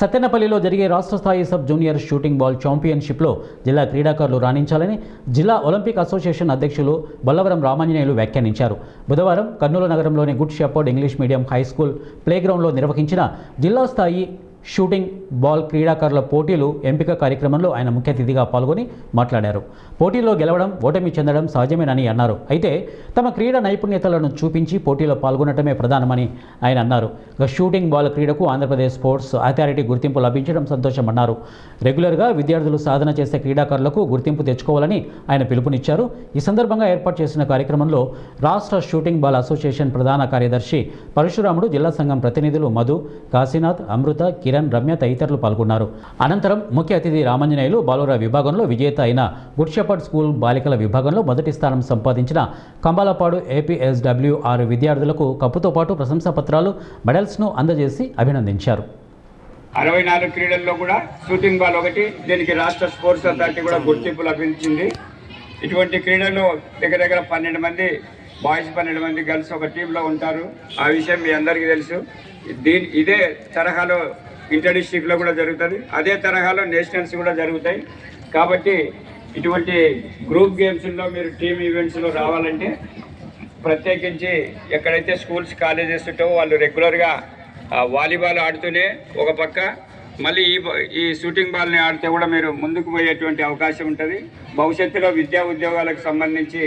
సత్తెనపల్లిలో జరిగే రాష్ట్ర స్థాయి సబ్ జూనియర్ షూటింగ్ బాల్ ఛాంపియన్షిప్లో జిల్లా క్రీడాకారులు రాణించాలని జిల్లా ఒలింపిక్ అసోసియేషన్ అధ్యక్షులు బొల్లవరం రామాంజనేయులు వ్యాఖ్యానించారు. బుధవారం కర్నూలు నగరంలోని good shepherd English medium high school ప్లేగ్రౌండ్లో నిర్వహించిన జిల్లా స్థాయి షూటింగ్ బాల్ క్రీడాకారుల పోటీలు ఎంపిక కార్యక్రమంలో ఆయన ముఖ్య అతిథిగా పాల్గొని మాట్లాడారు. పోటీలో గెలవడం, ఓటమి చెందడం సహజమేనని అన్నారు. అయితే తమ క్రీడా నైపుణ్యతలను చూపించి పోటీలో పాల్గొనడమే ప్రధానమని ఆయన అన్నారు. Shooting ball క్రీడకు Andhra Pradesh sports authority గుర్తింపు లభించడం సంతోషమన్నారు. రెగ్యులర్గా విద్యార్థులు సాధన చేసే క్రీడాకారులకు గుర్తింపు తెచ్చుకోవాలని ఆయన పిలుపునిచ్చారు. ఈ సందర్భంగా ఏర్పాటు చేసిన కార్యక్రమంలో రాష్ట్ర షూటింగ్ బాల్ అసోసియేషన్ ప్రధాన కార్యదర్శి పరశురాముడు, జిల్లా సంఘం ప్రతినిధులు మధు, కాశీనాథ్, అమృత, కిరణ్, రమ్య తదితరులు పాల్గొన్నారు. అనంతరం ముఖ్య అతిథి రామాంజనేయులు బాలుర విభాగంలో విజేత అయిన గుడ్ షెపర్డ్ స్కూల్ బాలికల విభాగంలో మొదటి స్థానం సంపాదించిన కంబాలపాడు APSWR విద్యార్థులకు కప్పుతో పాటు ప్రశంసా పత్రాలు, మెడల్స్ను అందజేసి అభినందించారు. 64 క్రీడల్లో కూడా షూటింగ్ బాల్ ఒకటి, దీనికి రాష్ట్ర స్పోర్ట్స్ అథారిటీ కూడా గుర్తింపు లభించింది. ఇటువంటి క్రీడలు దగ్గర 12 మంది బాయ్స్, 12 మంది గర్ల్స్ ఒక టీంలో ఉంటారు. ఆ విషయం మీ అందరికీ తెలుసు. ఇదే తరహాలో ఇంటర్ డిస్ట్రిక్ట్లో కూడా జరుగుతుంది, అదే తరహాలో నేషనల్స్ కూడా జరుగుతాయి. కాబట్టి ఇటువంటి గ్రూప్ గేమ్స్లో మీరు టీమ్ ఈవెంట్స్లో రావాలంటే ప్రత్యేకించి ఎక్కడైతే స్కూల్స్, కాలేజెస్ ఉంటావో వాళ్ళు రెగ్యులర్గా వాలీబాల్ ఆడుతూనే ఒక పక్క మళ్ళీ ఈ షూటింగ్ బాల్ని ఆడితే కూడా మీరు ముందుకు పోయేటువంటి అవకాశం ఉంటుంది. భవిష్యత్తులో విద్యా ఉద్యోగాలకు సంబంధించి